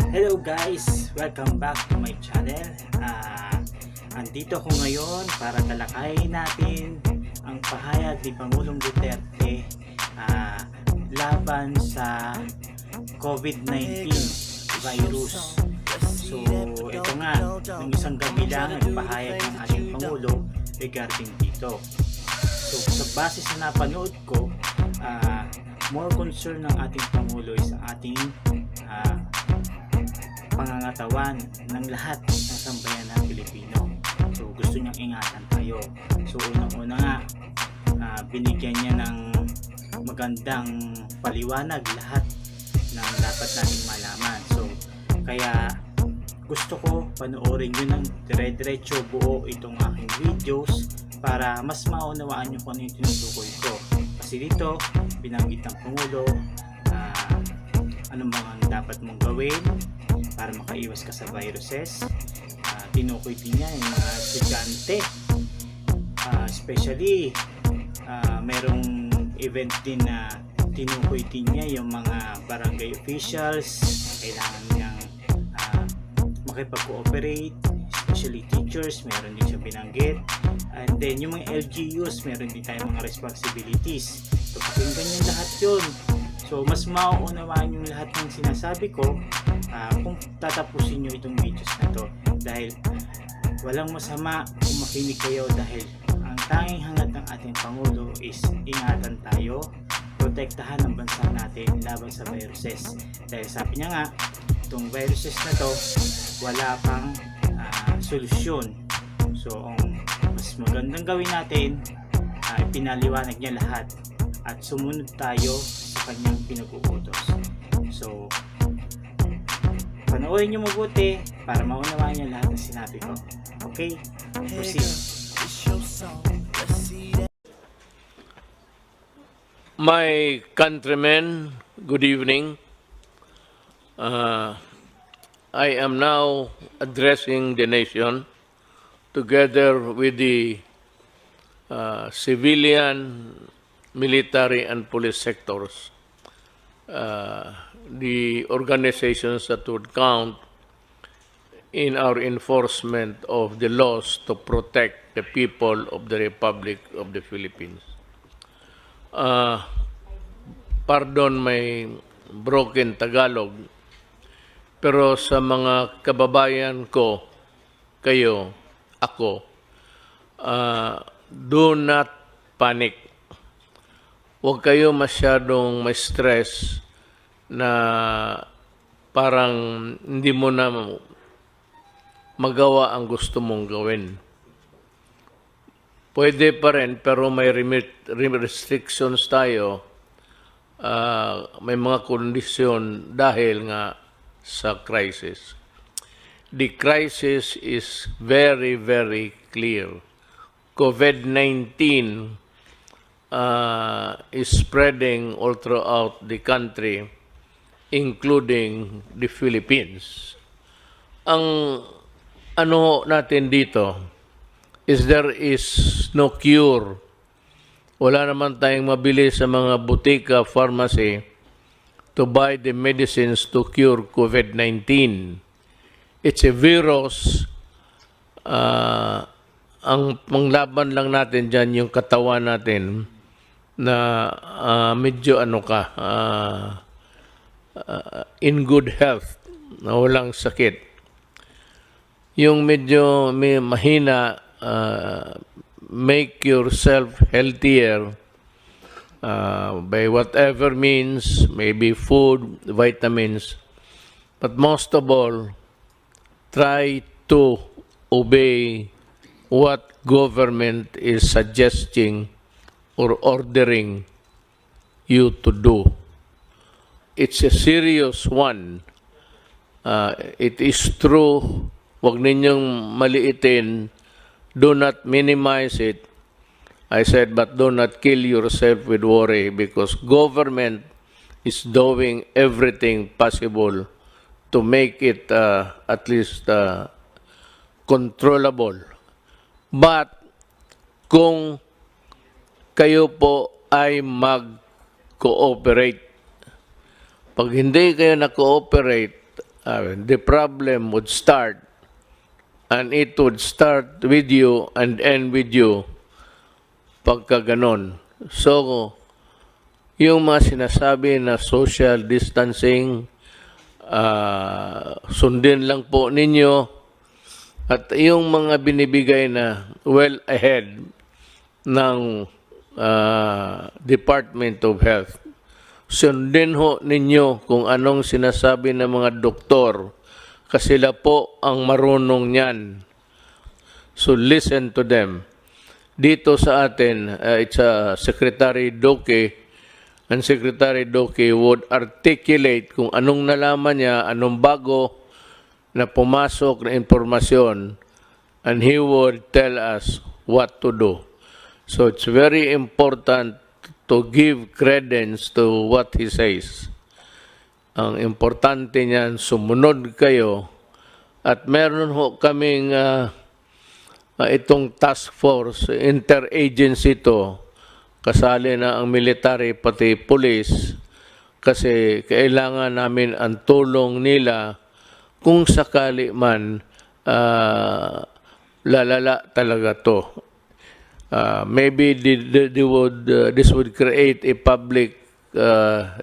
Hello guys! Welcome back to my channel. Andito ako ngayon para talakayin natin ang pahayag ni Pangulong Duterte laban sa COVID-19 virus. So ito nga, nung isang gabi lang nagpahayag ng ating Pangulo regarding dito. So sa base sa napanood ko, more concern ng ating Pangulo is ang ating pangangatawan ng lahat ng sambayan ng Pilipino. So gusto niyang ingatan tayo. So unang-una nga, binigyan niya ng magandang paliwanag lahat ng dapat nating malaman. So kaya gusto ko panoorin nyo ng dire-diretso buo itong aking videos para mas maunawaan nyo kung ano yung tinutukoy ko. Kasi dito, binanggit ng Pangulo anong mga dapat mong gawin para makaiwas ka sa viruses. Tinukoy din niya yung mga estudyante, especially merong event din na tinukoy din niya yung mga barangay officials. Kailangan niyang makipag-cooperate, especially teachers, meron din siya binanggit. And then yung mga LGUs, meron din tayong mga responsibilities. So pakinggan niyo lahat yun. So mas mauunawaan yung lahat ng sinasabi ko kung tatapusin nyo itong videos na to, dahil walang masama kung makinig kayo, dahil ang tanging hangad ng ating Pangulo is ingatan tayo, protektahan ang bansa natin laban sa viruses. Dahil sabi niya nga, itong viruses na to wala pang solusyon. So ang mas magandang gawin natin, pinaliwanag niya lahat at sumunod tayo sa kanyang pinag-uutos. So panoorin nyo mabuti para maunawaan nyo lahat ng sinabi ko. Okay? Proceed. My countrymen, good evening. I am now addressing the nation together with the civilian, military, and police sectors. The organizations that would count in our enforcement of the laws to protect the people of the Republic of the Philippines. Pardon my broken Tagalog, pero sa mga kababayan ko, kayo, ako, do not panic. Huwag kayo masyadong may stress na parang hindi mo na magawa ang gusto mong gawin. Pwede pa rin, pero may restrictions tayo, may mga kondisyon dahil nga sa crisis. The crisis is very, very clear. COVID-19 is spreading all throughout the country, including the Philippines. Ang ano natin dito is there is no cure. Wala naman tayong mabili sa mga butika, pharmacy to buy the medicines to cure COVID-19. It's a virus. Ang panglaban lang natin dyan yung katawan natin na medyo in good health, na walang sakit. Yung medyo may mahina, make yourself healthier by whatever means, maybe food, vitamins, but most of all, try to obey what government is suggesting or ordering you to do. It's a serious one. It is true. Huwag ninyong maliitin. Do not minimize it. I said, but do not kill yourself with worry, because government is doing everything possible to make it at least controllable. But kung kayo po ay mag-cooperate, pag hindi kayo na-cooperate, the problem would start, and it would start with you and end with you pagka ganon. So, yung mga sinasabi na social distancing, sundin lang po ninyo, at yung mga binibigay na well ahead ng Department of Health, sundin ho ninyo kung anong sinasabi ng mga doktor, kasi sila po ang marunong niyan. So listen to them. Dito sa atin, it's Secretary Doke, and Secretary Doke would articulate kung anong nalaman niya, anong bago na pumasok na impormasyon, and he would tell us what to do. So it's very important to give credence to what he says. Ang importante niyan, sumunod kayo, at meron ho kaming itong task force, interagency to, kasali na ang military pati police, kasi kailangan namin ang tulong nila kung sakali man lalala talaga to. Maybe this would create a public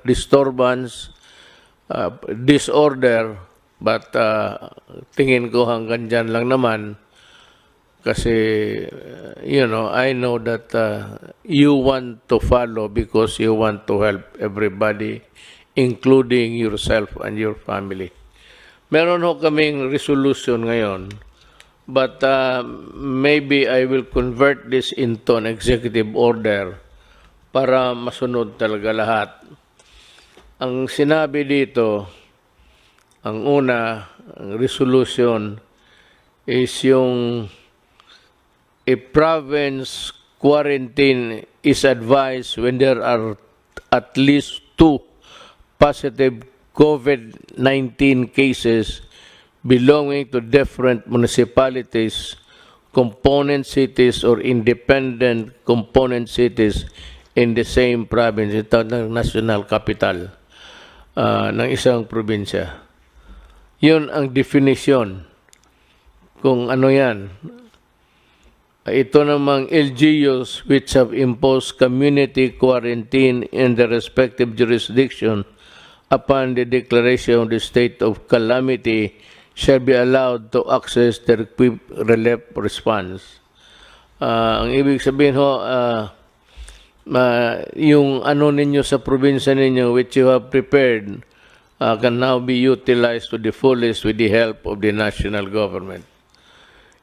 disturbance, disorder, but tingin ko hanggang dyan lang naman. Kasi, I know that you want to follow because you want to help everybody, including yourself and your family. Meron ho kaming resolution ngayon, but maybe I will convert this into an executive order para masunod talaga lahat. Ang sinabi dito, ang una, ang resolution is yung a province quarantine is advised when there are at least 2 positive COVID-19 cases belonging to different municipalities, component cities, or independent component cities in the same province. Ito ng national capital ng isang probinsya. Yun ang definition kung ano yan. Ito namang LGUs which have imposed community quarantine in the respective jurisdiction upon the declaration of the state of calamity shall be allowed to access the equipped relief response. Ang ibig sabihin ho, yung ano ninyo sa probinsya ninyo which you have prepared can now be utilized to the fullest with the help of the national government.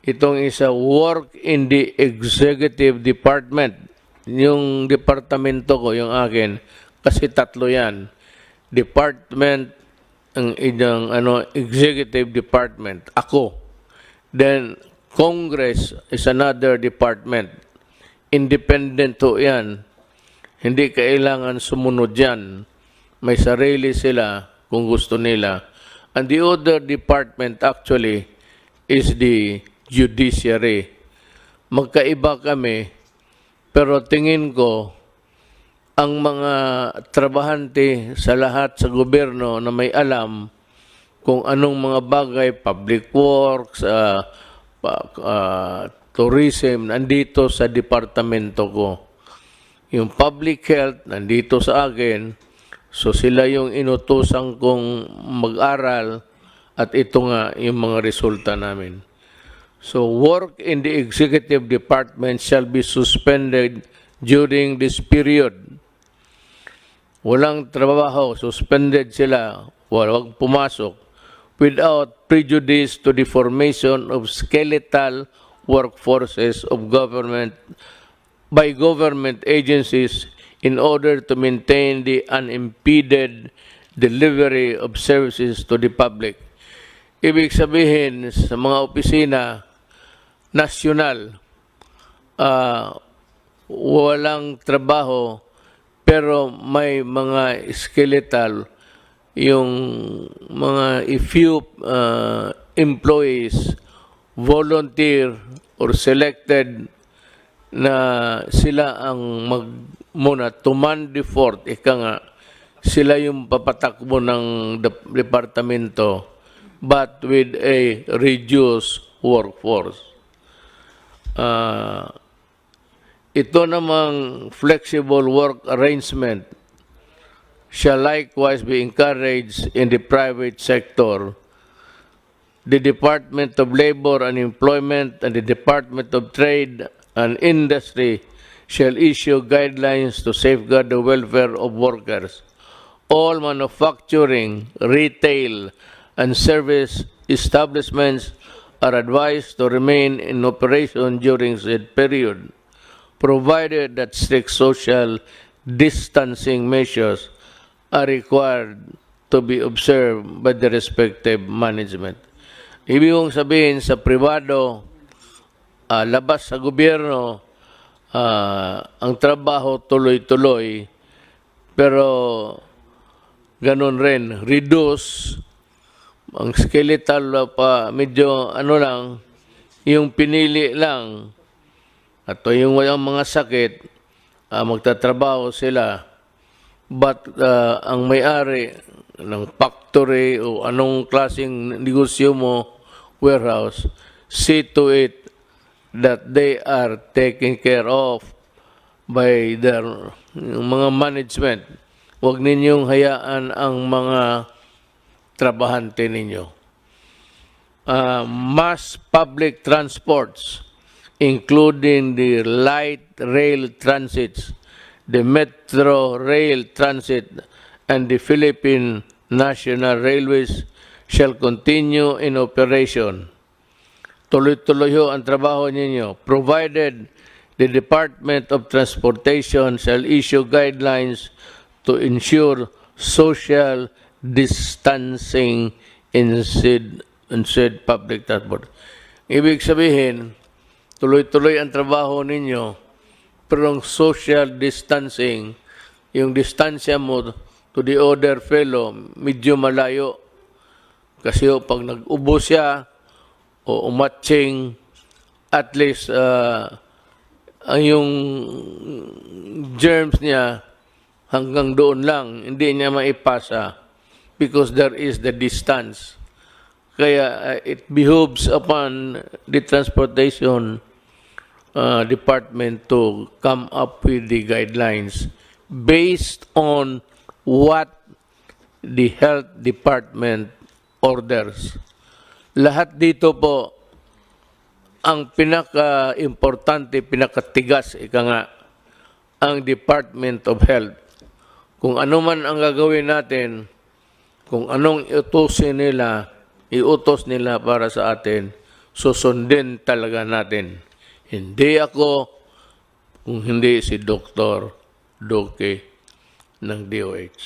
Itong isa, work in the executive department. Yung departamento ko, yung akin, kasi 3 yan. Department, ang executive department, ako. Then, Congress is another department. Independent to yan. Hindi kailangan sumunod yan. May sarili sila kung gusto nila. And the other department actually is the judiciary. Magkaiba kami, pero tingin ko, ang mga trabahante sa lahat sa gobyerno na may alam kung anong mga bagay, public works, tourism, nandito sa departamento ko. Yung public health, nandito sa akin, so sila yung inutusan kong mag-aral, at ito nga yung mga resulta namin. So, work in the executive department shall be suspended during this period. Walang trabaho, suspended sila, walang pumasok, without prejudice to the formation of skeletal workforces of government by government agencies in order to maintain the unimpeded delivery of services to the public. Ibig sabihin, sa mga opisina, nasyonal, walang trabaho, pero may mga skeletal, yung mga few employees, volunteer or selected na sila ang muna tuman the fort, ika nga, sila yung papatakbo ng departamento. but with a reduced workforce. Ito namang flexible work arrangement shall likewise be encouraged in the private sector. The Department of Labor and Employment and the Department of Trade and Industry shall issue guidelines to safeguard the welfare of workers. All manufacturing, retail, and service establishments are advised to remain in operation during said period, provided that strict social distancing measures are required to be observed by the respective management. Ibig kong sabihin sa pribado, labas sa gobyerno, ang trabaho tuloy-tuloy, pero ganun rin, reduce, ang skeletal pa medyo lang, yung pinili lang, at yung walang mga sakit, magtatrabaho sila. But ang may-ari ng factory o anong klaseng negosyo mo, warehouse, see to it that they are taken care of by their mga management. Huwag ninyong hayaan ang mga trabahante ninyo. Mass public transports, including the light rail transits, the metro rail transit, and the Philippine National Railways shall continue in operation. Tuloy-tuloy ho ang trabaho ninyo, provided the Department of Transportation shall issue guidelines to ensure social distancing in said public transport. Ibig sabihin, tuloy-tuloy ang trabaho ninyo, pero ang social distancing, yung distansya mo to the other fellow, medyo malayo. Kasi pag nag-ubo siya o umatching, at least yung germs niya hanggang doon lang, hindi niya maipasa because there is the distance. Kaya it behooves upon the transportation department to come up with the guidelines based on what the health department orders. Lahat dito po, ang pinaka-importante, pinakatigas, ika nga, ang Department of Health. Kung ano man ang gagawin natin, kung anong iutos nila para sa atin, susundin talaga natin. Hindi ako, kung hindi si Dr. Duque ng DOH.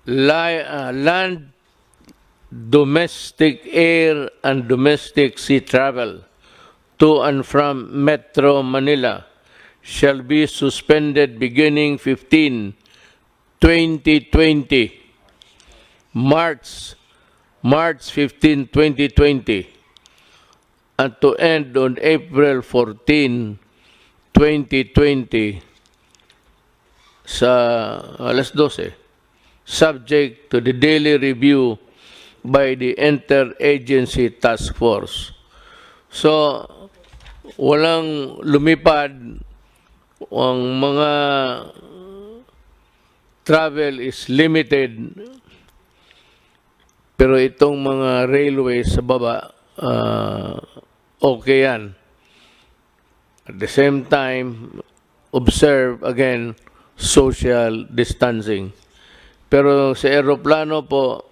Land, domestic air, and domestic sea travel to and from Metro Manila shall be suspended beginning 2020, March 15, 2020, and to end on April 14, 2020 sa alas 12, subject to the daily review by the Interagency Task Force. So, walang lumipad, ang mga travel is limited, pero itong mga railways sa baba, okay yan. At the same time, observe again social distancing. Pero sa aeroplano po,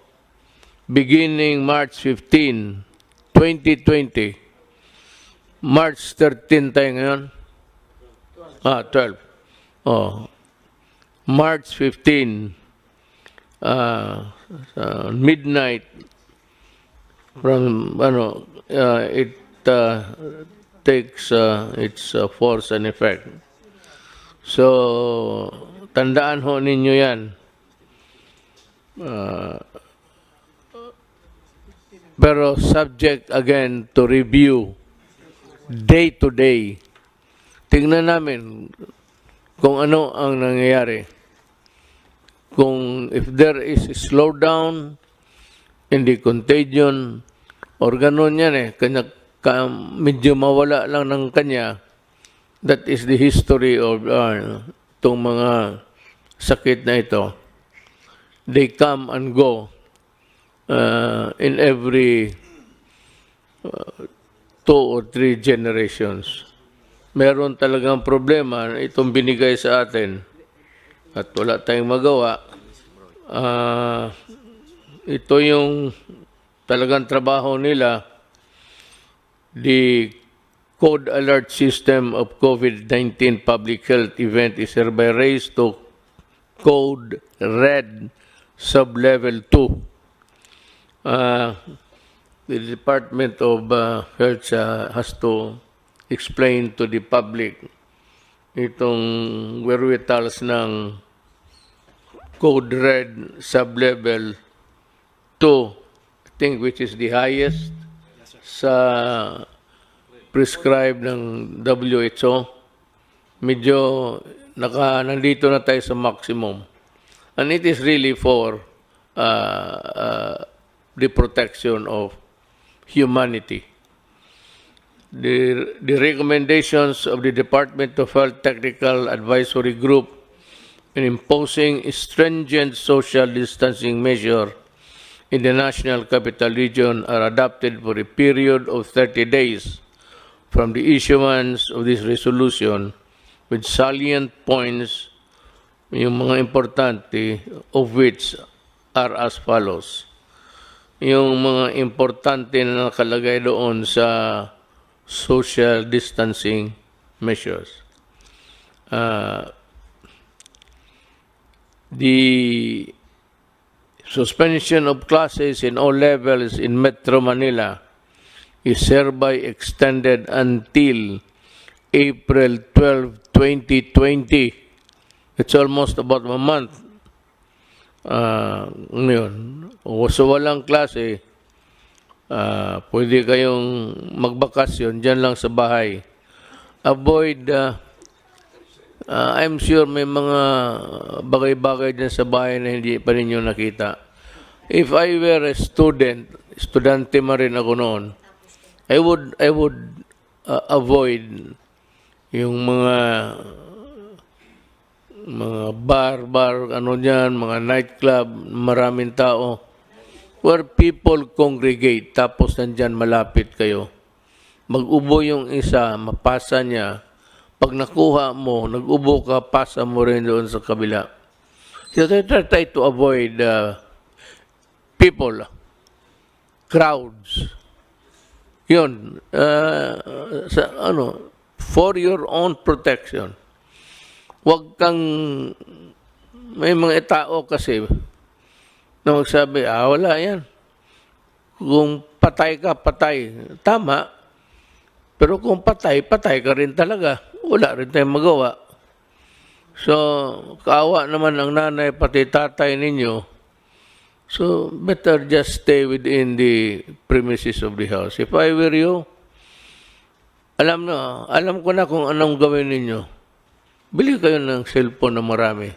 beginning March 15, 2020, March 13 tayo ngayon? 12. Oh. March 15, midnight, from, it takes its force and effect. So, tandaan ho ninyo yan. Pero subject again to review day to day. Tingnan namin kung ano ang nangyayari. Kung if there is a slowdown hindi contagion, or ganun yan eh, medyo mawala lang ng kanya. That is the history of itong mga sakit na ito. They come and go in every 2 or 3 generations. Meron talagang problema itong binigay sa atin at wala tayong magawa. Ito yung talagang trabaho nila. The Code Alert System of COVID-19 Public Health Event is hereby raised to Code Red Sublevel 2. The Department of Health has to explain to the public itong wherewithals ng Code Red Sublevel 2, I think, which is the highest sa prescribed ng WHO. Medyo nandito na tayo sa maximum. And it is really for the protection of humanity. The recommendations of the Department of Health Technical Advisory Group in imposing stringent social distancing measure in the National Capital Region are adopted for a period of 30 days from the issuance of this resolution, with salient points, yung mga importante, of which are as follows. Yung mga importante na nakalagay doon sa social distancing measures. The suspension of classes in all levels in Metro Manila is hereby extended until April 12, 2020. It's almost about a month. So walang klase, pwede kayong magbakasyon dyan lang sa bahay. Avoid, I'm sure may mga bagay-bagay dyan sa bahay na hindi pa ninyo nakita. If I were a student, estudyante man rin ako noon, I would avoid yung mga bar, ano dyan, mga nightclub, maraming tao, where people congregate, tapos nandyan malapit kayo. Mag-ubo yung isa, mapasa niya. Pag nakuha mo, nag-ubo ka, pasa mo rin doon sa kabila. So try to avoid people, crowds. Yun, for your own protection. Huwag kang, may mga tao kasi na magsabi, wala yan. Kung patay ka, patay. Tama. Pero kung patay, patay ka rin talaga. Wala rin tayong magawa. So, kaawa naman ang nanay, pati tatay ninyo. So, better just stay within the premises of the house. If I were you, alam ko na kung anong gawin ninyo. Bili kayo ng cellphone na marami.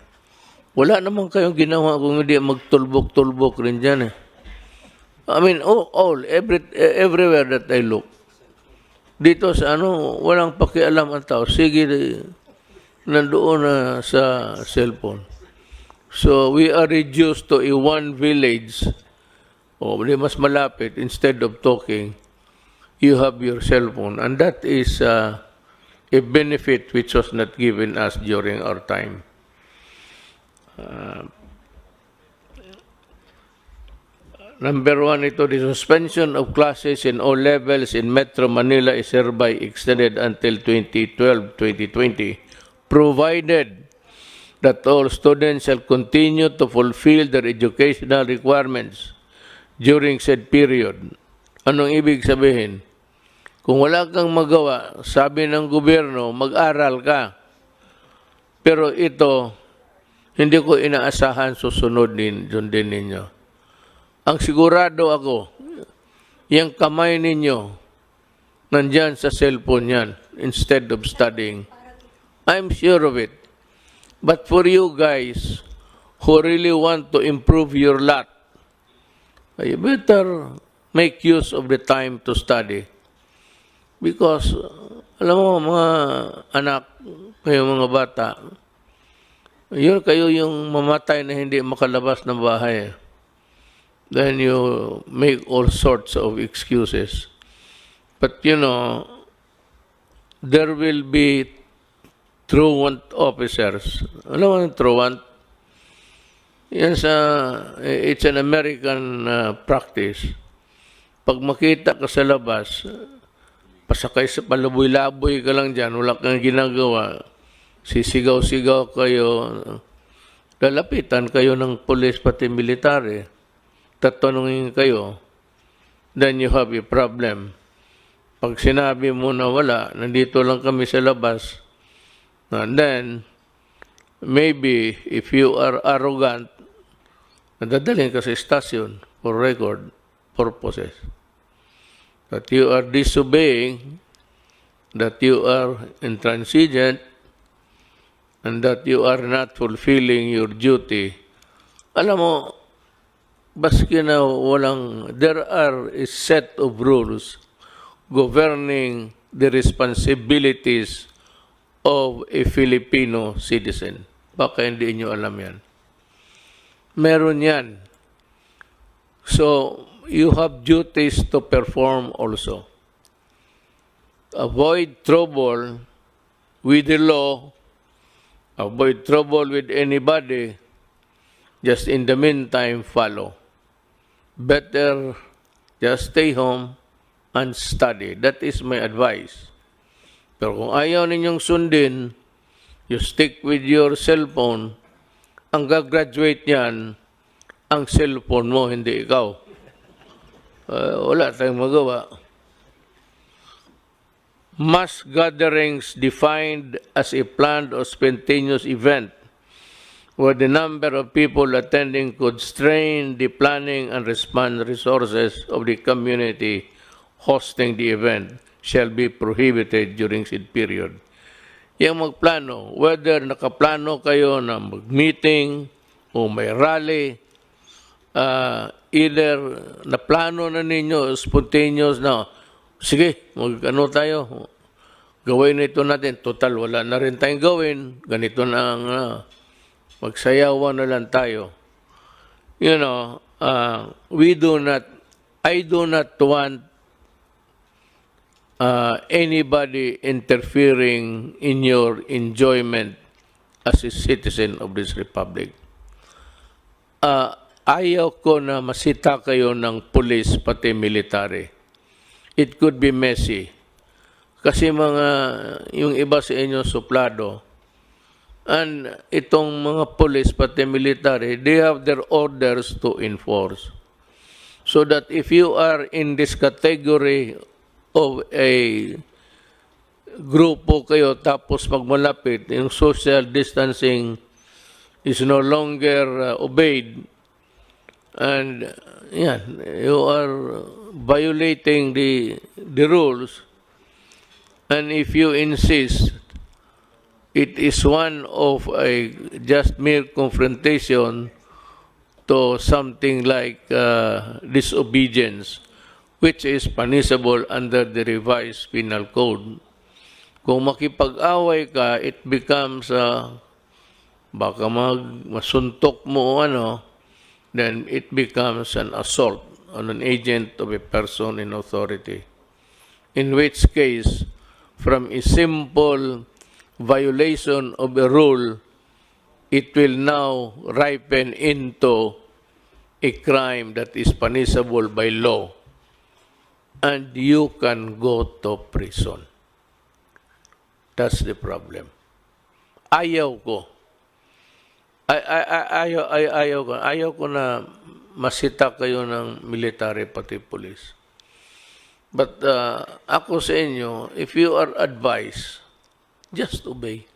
Wala naman kayong ginawa kung hindi magtulbok-tulbok rin dyan eh. I mean, everywhere that I look. Dito sa walang pakialam ang tao. Sige, nandoon na sa cellphone. So, we are reduced to a one village. Mas malapit. Instead of talking, you have your cellphone. And that is a benefit which was not given us during our time. Number 1, the suspension of classes in all levels in Metro Manila is hereby extended until 2012-2020, provided that all students shall continue to fulfill their educational requirements during said period. Anong ibig sabihin? Kung wala kang magawa, sabi ng gobyerno, mag-aral ka. Pero ito, hindi ko inaasahan susunod din ninyo. Ang sigurado ako, yung kamay ninyo, nandyan sa cellphone yan, instead of studying. I'm sure of it. But for you guys who really want to improve your lot, You better make use of the time to study. Because, alam mo, mga anak, kayo mga bata, yun kayo yung mamatay na hindi makalabas ng bahay. Then you make all sorts of excuses. But you know, there will be truant officers. Alam mo yung truant? Yan it's an American practice. Pag makita ka sa labas, pasakay sa palaboy-laboy ka lang dyan, wala kang ginagawa, sisigaw-sigaw kayo, lalapitan kayo ng pulis pati military, tatanungin kayo, then you have a problem. Pag sinabi mo na wala, nandito lang kami sa labas, and then, maybe, if you are arrogant, nadadalhin ka sa station for record purposes. That you are disobeying, that you are intransigent, and that you are not fulfilling your duty. Alam mo, baski na there are a set of rules governing the responsibilities of a Filipino citizen. Baka hindi nyo alam yan. Meron yan. So, you have duties to perform also. Avoid trouble with the law, avoid trouble with anybody, just in the meantime, follow. Better just stay home and study. That is my advice. Pero kung ayaw ninyong sundin, you stick with your cellphone, ang gagraduate niyan, ang cellphone mo, hindi ikaw. Wala tayong magawa. Mass gatherings defined as a planned or spontaneous event where the number of people attending could strain the planning and response resources of the community hosting the event shall be prohibited during said period. Yung magplano, whether nakaplano kayo na mag-meeting o may rally, either naplano na ninyo, spontaneous na, sige, mag-ano tayo, gawin ito natin, total, wala na rin tayong gawin, ganito na ang magsayawan na lang tayo. You know, I do not want anybody interfering in your enjoyment as a citizen of this republic. Ayaw ko na masita kayo ng police pati military. It could be messy. Kasi yung iba sa inyo suplado. And itong mga police pati military, they have their orders to enforce. So that if you are in this category of a grupo kayo tapos magmalapit, yung social distancing is no longer obeyed, and you are violating the rules, and if you insist, it is one of a just mere confrontation to something like disobedience, which is punishable under the revised penal code. Kung makipag-away ka, it becomes baka masuntok mo then it becomes an assault on an agent of a person in authority. In which case, from a simple violation of a rule, it will now ripen into a crime that is punishable by law. And you can go to prison. That's the problem. Ayaw ko. Ayaw ko na masita kayo ng military pati police. But ako sa inyo, if you are advised, just obey.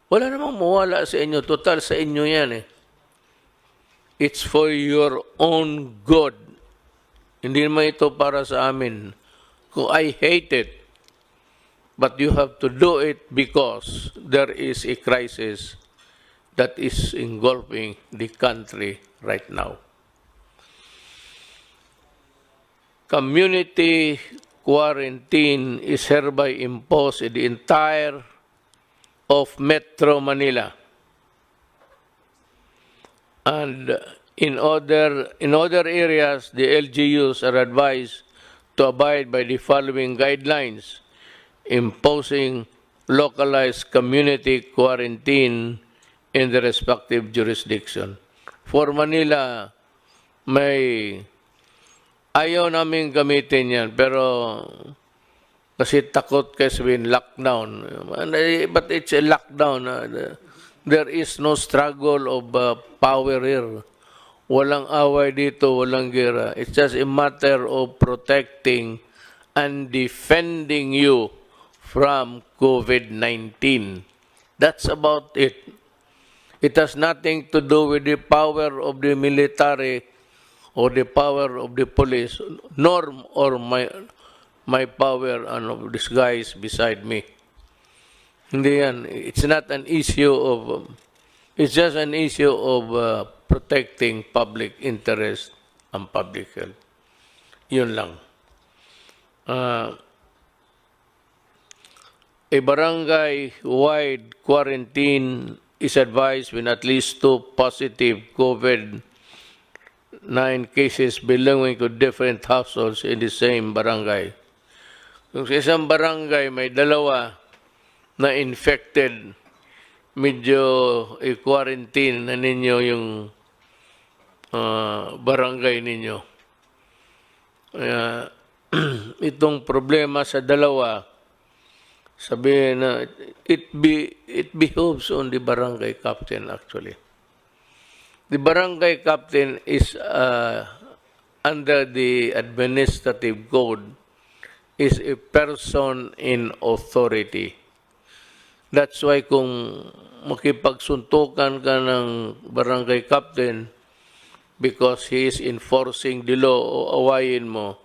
Wala namang mawala sa inyo. Total sa inyo yan . It's for your own good. Hindi naman ito para sa amin. Kung I hate it, but you have to do it because there is a crisis that is engulfing the country right now. community quarantine is hereby imposed in the entire of Metro Manila. And in other areas, the LGUs are advised to abide by the following guidelines, imposing localized community quarantine in the respective jurisdiction. For Manila, may ayaw namin gamitin yan, pero kasi takot kayo sabihin lockdown. But it's a lockdown. There is no struggle of power here. Walang away dito, walang gera. It's just a matter of protecting and defending you from COVID-19. That's about it. It has nothing to do with the power of the military or the power of the police, nor or my power and this guys beside me. Hindi yan. It's not an issue of, it's just an issue of protecting public interest and public health. Yun lang. A barangay-wide quarantine is advised when at least 2 positive COVID-19 cases belonging to different households in the same barangay. Kung sa isang barangay may dalawa na infected, medyo i-quarantine na ninyo yung barangay ninyo. Itong problema sa dalawa, sabihin na it behoves on the barangay captain actually. The barangay captain is under the administrative code is a person in authority. That's why kung makipagsuntukan ka ng barangay captain because he is enforcing the law o awayin mo,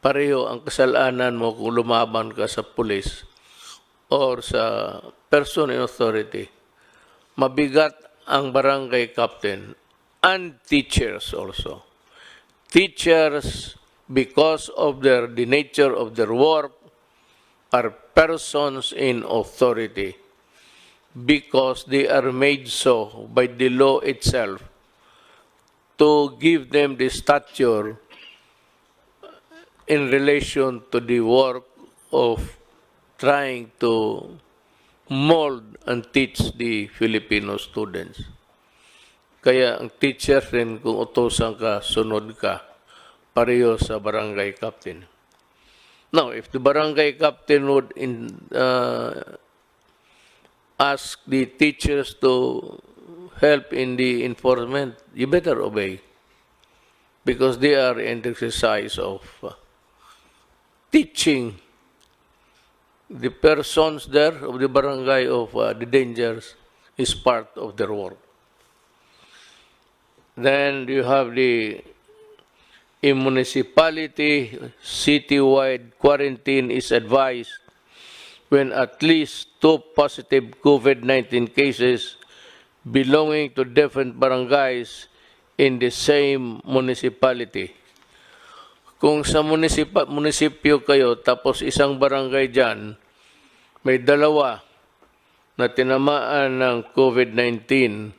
pareho ang kasalanan mo kung lumaban ka sa pulis or sa person in authority. Mabigat ang barangay captain and teachers also. Teachers, because of the nature of their work, are persons in authority because they are made so by the law itself to give them the stature in relation to the work of trying to mold and teach the Filipino students. Kaya ang teacher rin, kung utosan ka, sunod ka, pareho sa barangay captain. Now, if the barangay captain would ask the teachers to help in the enforcement, you better obey because they are in the exercise of teaching the persons there of the barangay of the dangers is part of their work. Then you have the municipality, citywide quarantine is advised when at least 2 positive COVID-19 cases belonging to different barangays in the same municipality. Kung sa munisipyo kayo, tapos isang barangay dyan, may dalawa na tinamaan ng COVID-19,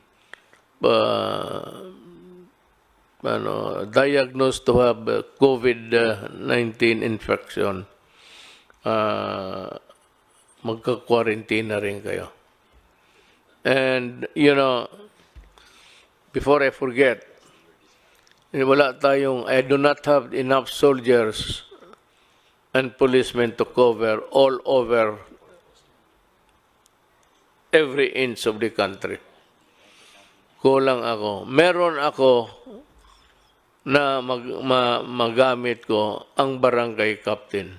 diagnosed to have COVID-19 infection, magka-quarantine na rin kayo. And, before I forget, I do not have enough soldiers and policemen to cover all over every inch of the country. Kulang ako. Meron ako na magamit ko ang barangay captain.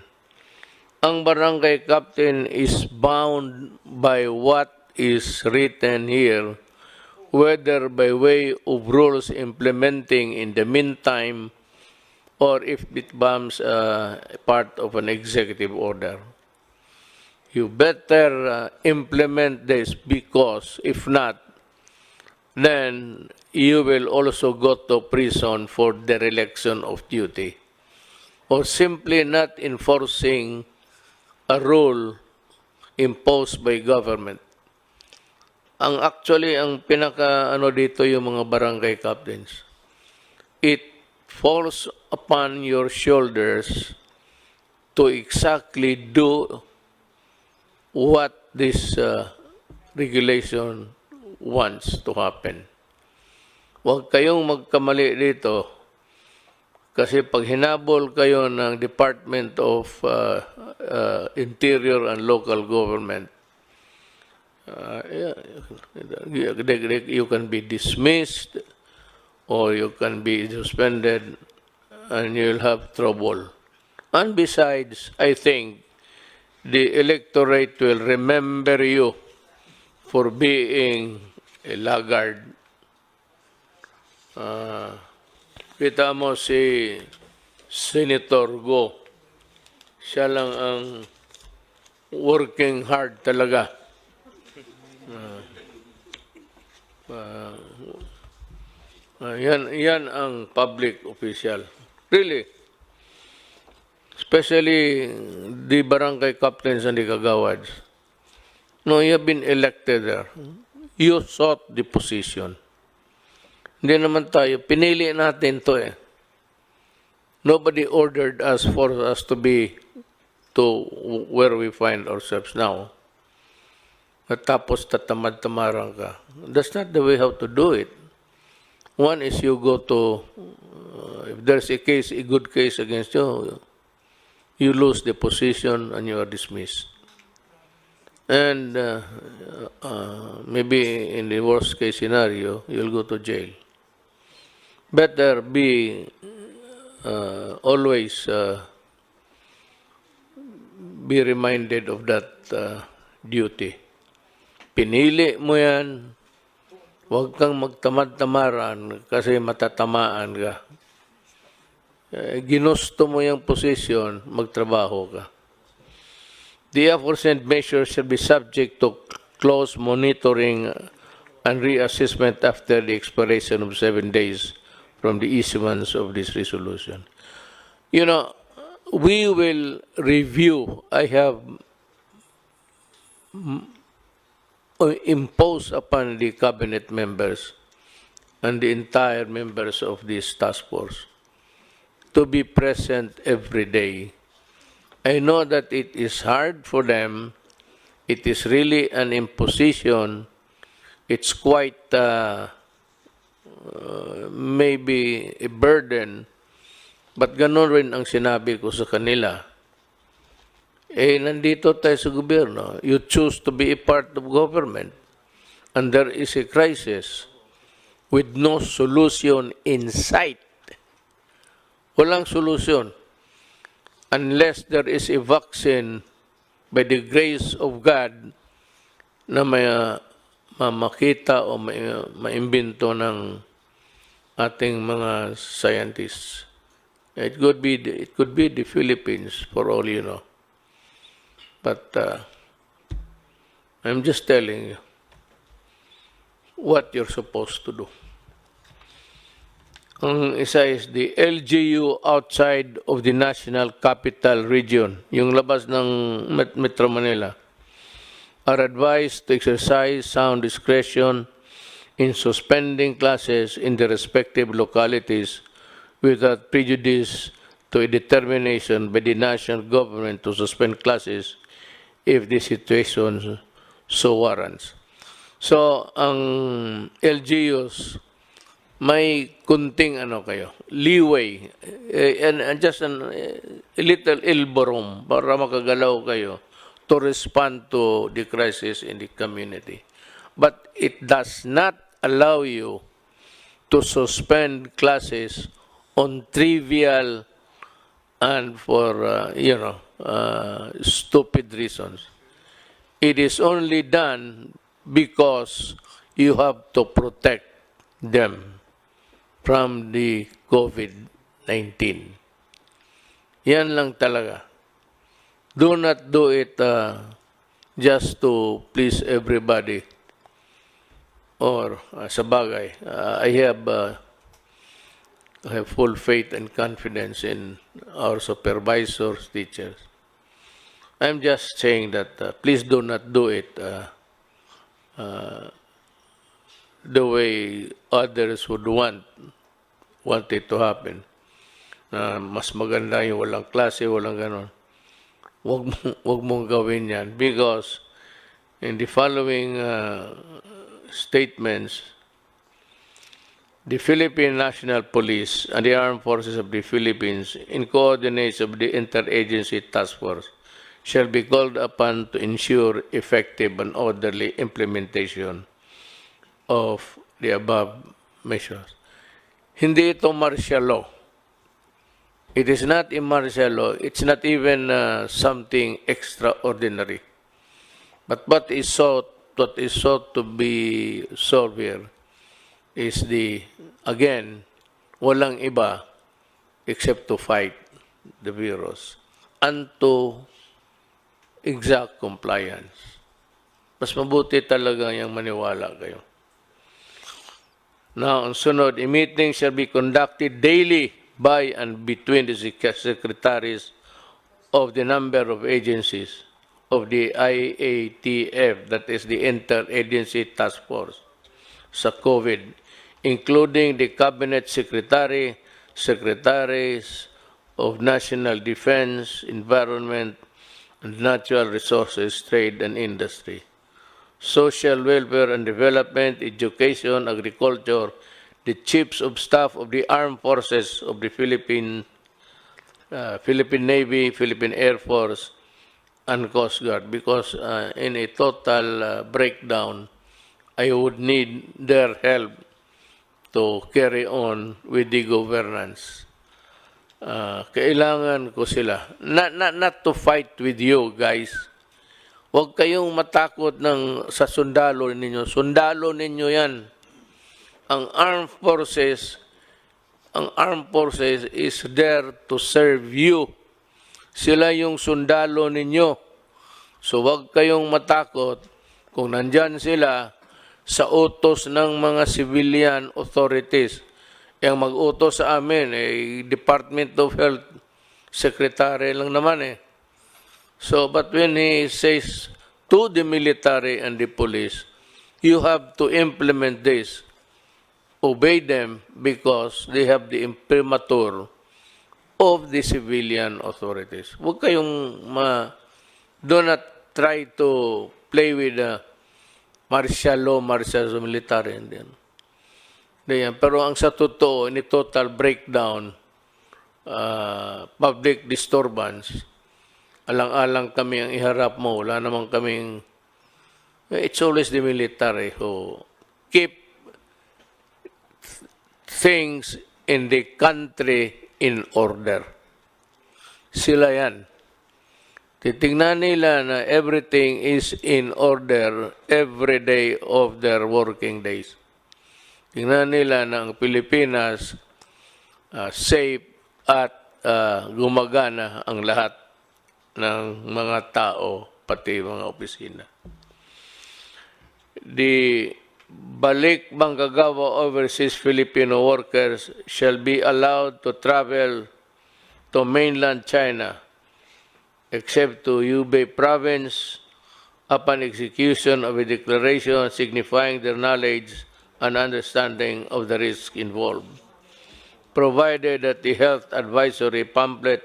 Ang barangay captain is bound by what is written here, whether by way of rules implementing in the meantime or if it becomes part of an executive order. You better implement this because if not, then you will also go to prison for dereliction of duty. or simply not enforcing a rule imposed by government. Ang pinaka ano dito yung mga barangay captains. It falls upon your shoulders to exactly do what this regulation wants to happen. Huwag kayong magkamali dito kasi pag hinabol kayo ng Department of Interior and Local Government, you can be dismissed or you can be suspended and you'll have trouble. And besides, I think the electorate will remember you for being a laggard. Kita mo si Senator Go, siya lang ang working hard talaga. Yan ang public official. Really. Especially the barangay captains and the kagawads. No, you have been elected there. You sought the position. Hindi naman tayo. Pinili natin to eh. Nobody ordered us for us to be to where we find ourselves now. At tapos tatamad-tamaran ka. That's not the way how to do it. One is you go to, if there's a case, a good case against you, you lose the position and you are dismissed. And maybe in the worst case scenario, you'll go to jail. Better be always be reminded of that duty. Pinili mo yan, huwag kang magtamad-tamaran kasi matatamaan ka. Ginusto mo yung posisyon, magtrabaho ka. The aforesaid measures shall be subject to close monitoring and reassessment after the expiration of 7 days from the issuance of this resolution. You know, we will review. I have imposed upon the cabinet members and the entire members of this task force to be present every day. I know that it is hard for them. It is really an imposition. It's quite maybe a burden. But ganon rin ang sinabi ko sa kanila. Nandito tayo sa gobyerno. You choose to be a part of government. And there is a crisis with no solution in sight. Walang solution. Unless there is a vaccine by the grace of God na makita o maimbento ng ating mga scientists. It could be the Philippines for all you know. But I'm just telling you what you're supposed to do. Ang isa is the LGU outside of the National Capital Region, yung labas ng Metro Manila, are advised to exercise sound discretion in suspending classes in the respective localities without prejudice to a determination by the national government to suspend classes if the situation so warrants. So, ang LGUs, may kunting leeway, and just a little elbow room para makagalaw kayo to respond to the crisis in the community. But it does not allow you to suspend classes on trivial and for, stupid reasons. It is only done because you have to protect them from the COVID-19. Yan lang talaga. Do not do it just to please everybody. Or sa bagay, I have I have full faith and confidence in our supervisors, teachers. I'm just saying that please do not do it the way others would want it to happen. Na mas maganda yung walang klase, walang ganon. Wag mong gawin yan because in the following statements, the Philippine National Police and the Armed Forces of the Philippines, in coordination of the Interagency Task Force, shall be called upon to ensure effective and orderly implementation of the above measures. Hindi ito martial law. It is not a martial law. It's not even something extraordinary. But what is sought to be solved here is again, walang iba except to fight the virus and to exact compliance. Mas mabuti talaga yung maniwala kayo. Now, ang sunod, a meeting shall be conducted daily by and between the secretaries of the number of agencies of the IATF, that is the Interagency Task Force, sa COVID, including the Cabinet Secretary, Secretaries of National Defense, Environment, and Natural Resources, Trade and Industry, Social Welfare and Development, Education, Agriculture, the Chiefs of Staff of the Armed Forces of the Philippine Navy, Philippine Air Force, and Coast Guard, because in a total breakdown, I would need their help to carry on with the governance. Kailangan ko sila. Not to fight with you guys. Huwag kayong matakot sa sundalo ninyo. Sundalo ninyo yan. Ang armed forces is there to serve you. Sila yung sundalo ninyo. So huwag kayong matakot kung nandyan sila sa utos ng mga civilian authorities. Yung mag-utos sa amin, Department of Health Secretary lang naman eh. So, but when he says to the military and the police, you have to implement this. Obey them because they have the imprimatur of the civilian authorities. Huwag kayong do not try to play with martial law, martial military. Pero ang sa totoo, in total breakdown, public disturbance, alang-alang kami ang iharap mo. Wala namang kaming, it's always the military who keep things in the country in order. Sila yan. Titingnan nila na everything is in order every day of their working days. Tingnan nila na ang Pilipinas safe at gumagana ang lahat ng mga tao, pati mga opisina. The balik manggagawa overseas Filipino workers shall be allowed to travel to mainland China except to Hubei province upon execution of a declaration signifying their knowledge and understanding of the risk involved, provided that the health advisory pamphlet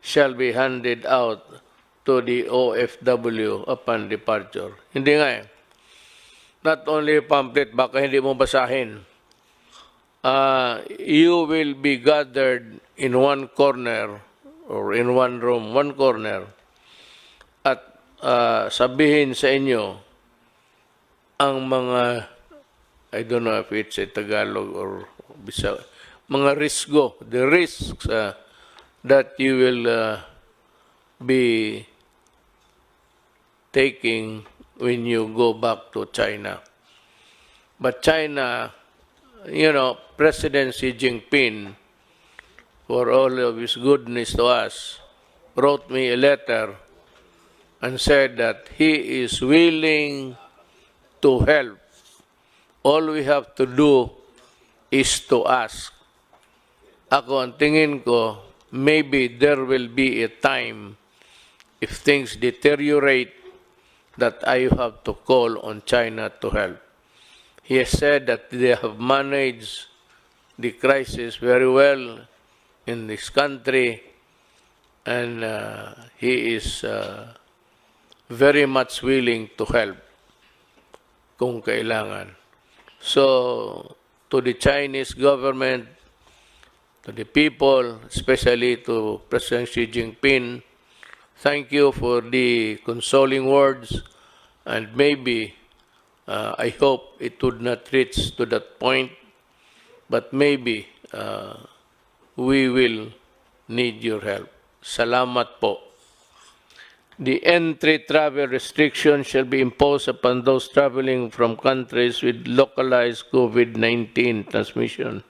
shall be handed out to the OFW upon departure. Hindi nga eh. Not only pamphlet, baka hindi mo basahin. You will be gathered in one corner or in one room, one corner, at sabihin sa inyo ang mga, I don't know if it's a Tagalog or Bisaya, mga risgo, the risks that you will be taking when you go back to China. But China, President Xi Jinping, for all of his goodness to us, wrote me a letter and said that he is willing to help. All we have to do is to ask. Ako, ang tingin ko, maybe there will be a time if things deteriorate that I have to call on China to help. He has said that they have managed the crisis very well in this country, and he is very much willing to help kung kailangan. So, to the Chinese government, to the people, especially to President Xi Jinping, thank you for the consoling words, and maybe I hope it would not reach to that point, but maybe we will need your help. Salamat po. The entry travel restriction shall be imposed upon those traveling from countries with localized COVID-19 transmission,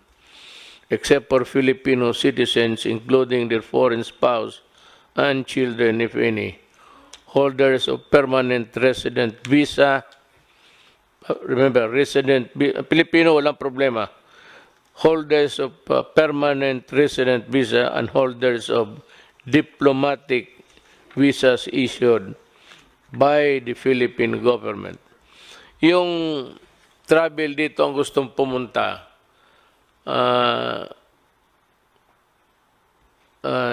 except for Filipino citizens, including their foreign spouse and children, if any. Holders of permanent resident visa, remember, Filipino, walang problema. Holders of permanent resident visa and holders of diplomatic visas issued by the Philippine government. Yung travel dito ang gustong pumunta,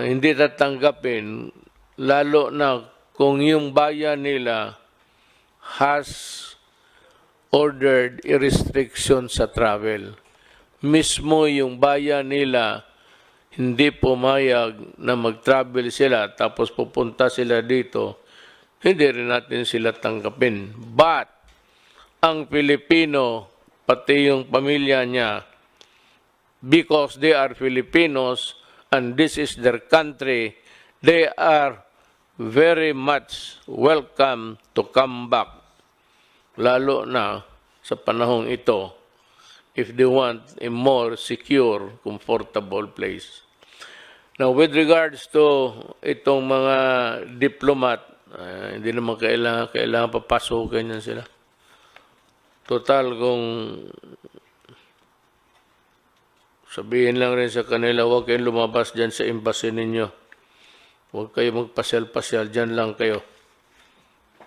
hindi tatanggapin, lalo na kung yung bayan nila has ordered a restriction sa travel. Mismo yung bayan nila hindi pumayag na mag-travel sila tapos pupunta sila dito, hindi rin natin sila tanggapin. But, ang Pilipino, pati yung pamilya niya, because they are Filipinos and this is their country, they are very much welcome to come back. Lalo na sa panahong ito, if they want a more secure, comfortable place. Now, with regards to itong mga diplomat, hindi naman kailangan papasukin yan sila. Total, kung sabihin lang rin sa kanila, huwag kayong lumabas dyan sa embassy ninyo. Huwag kayo magpasyal-pasyal, dyan lang kayo.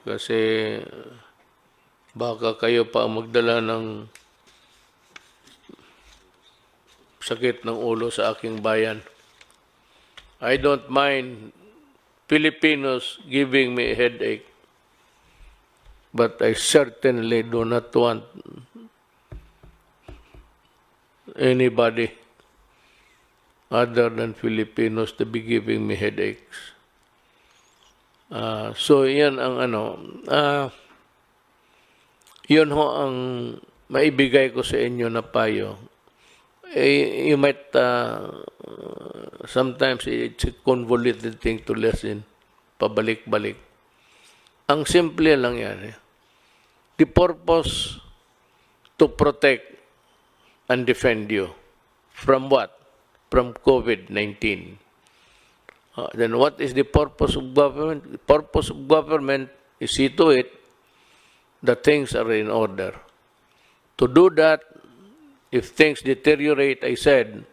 Kasi baka kayo pa magdala ng sakit ng ulo sa aking bayan. I don't mind Filipinos giving me a headache, but I certainly do not want anybody other than Filipinos to be giving me headaches. So yan ang yun ho ang maibigay ko sa inyo na payo. You might, sometimes it's a convoluted thing to listen, pabalik-balik. Ang simple lang yan. The purpose to protect and defend you. From what? From COVID-19. Then what is the purpose of government? The purpose of government is see to it that things are in order. To do that, if things deteriorate, I said,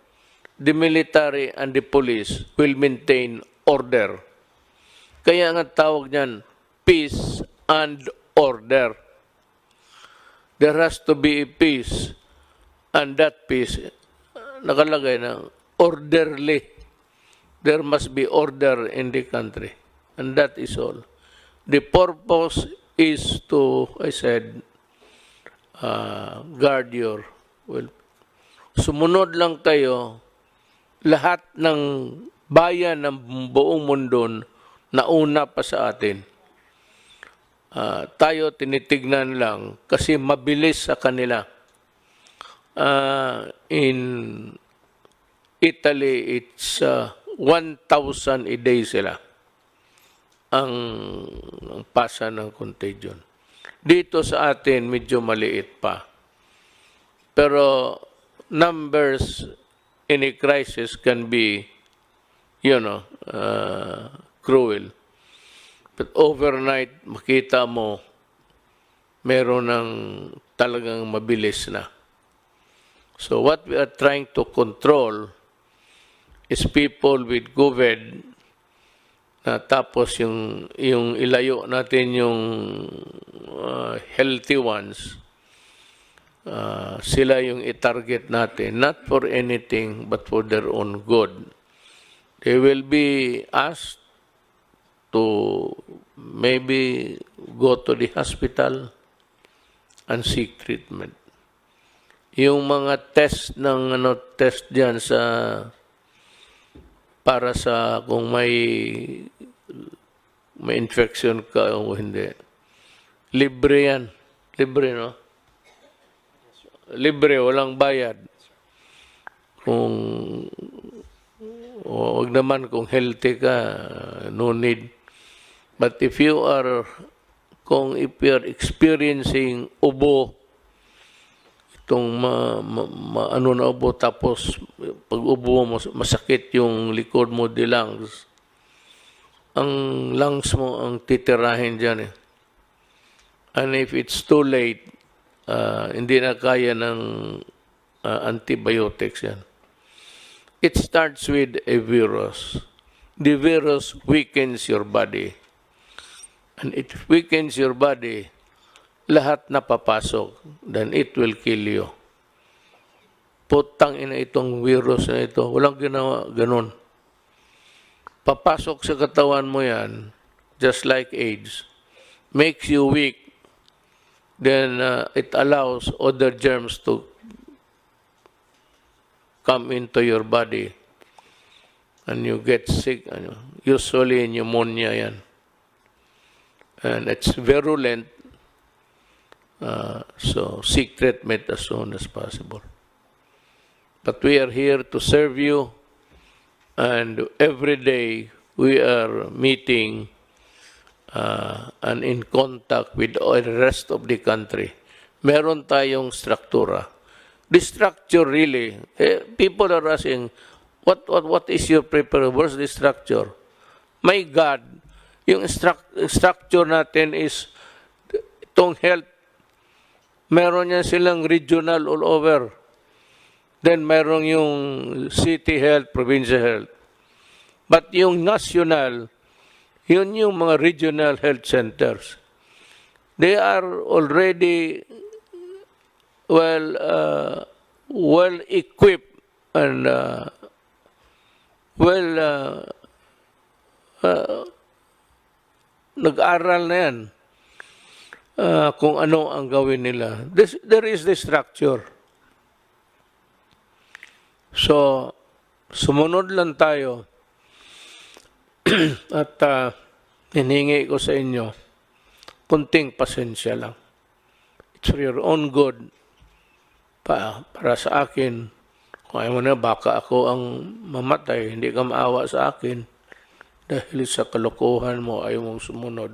the military and the police will maintain order. Kaya nga tawag niyan, peace and order. There has to be a peace, and that peace, nakalagay na, orderly. There must be order in the country, and that is all. The purpose is to, I said, guard your well, sumunod lang kayo, lahat ng bayan ng buong mundo nauna pa sa atin. Tayo tinitignan lang kasi mabilis sa kanila. In Italy, it's 1,000 a day sila ang pasa ng contagion. Dito sa atin, medyo maliit pa. Pero numbers in a crisis can be, cruel. But overnight, makita mo, meron ng talagang mabilis na. So what we are trying to control is people with COVID na tapos yung ilayo natin yung healthy ones, sila yung i-target natin, not for anything but for their own good. They will be asked to maybe go to the hospital and seek treatment. Yung mga test ng test diyan sa para sa kung may infection ka o hindi. Libre yan. Libre, no? Libre, walang bayad. Kung wag naman kung healthy ka, no need. But if you are experiencing ubo, itong ano na ubo, tapos pag ubo mo, masakit yung likod mo, the lungs. Ang lungs mo ang titirahin dyan eh. And if it's too late, hindi na kaya ng antibiotics yan. It starts with a virus. The virus weakens your body. And it weakens your body, lahat na papasok, then it will kill you. Putang ina itong virus na ito, walang ginawa, ganun. Papasok sa katawan mo yan, just like AIDS, makes you weak, then it allows other germs to come into your body, and you get sick, usually pneumonia yan. And it's virulent, so seek treatment as soon as possible. But we are here to serve you, and every day we are meeting and in contact with the rest of the country. Meron tayong struktura. The structure really, people are asking, what is your preparation? What's the structure? My God, yung structure natin is itong health. Meron yan silang regional all over. Then meron yung city health, provincial health. But yung national, yun yung mga regional health centers. They are already well equipped and nag-aral na yan kung ano ang gawin nila. There is the structure. So, sumunod lang tayo at hiningi ko sa inyo kunting pasensya lang. It's for your own good. Para sa akin, kung ayaw mo na, baka ako ang mamatay, hindi ka maawa sa akin. Dahil sa kalokohan mo, ayaw mong sumunod.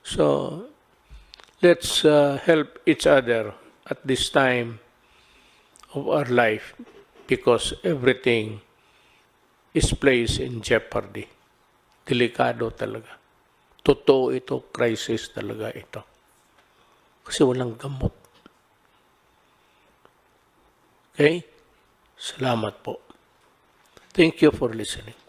So, let's help each other at this time of our life because everything is placed in jeopardy. Delikado talaga. Totoo ito, crisis talaga ito. Kasi walang gamot. Okay? Salamat po. Thank you for listening.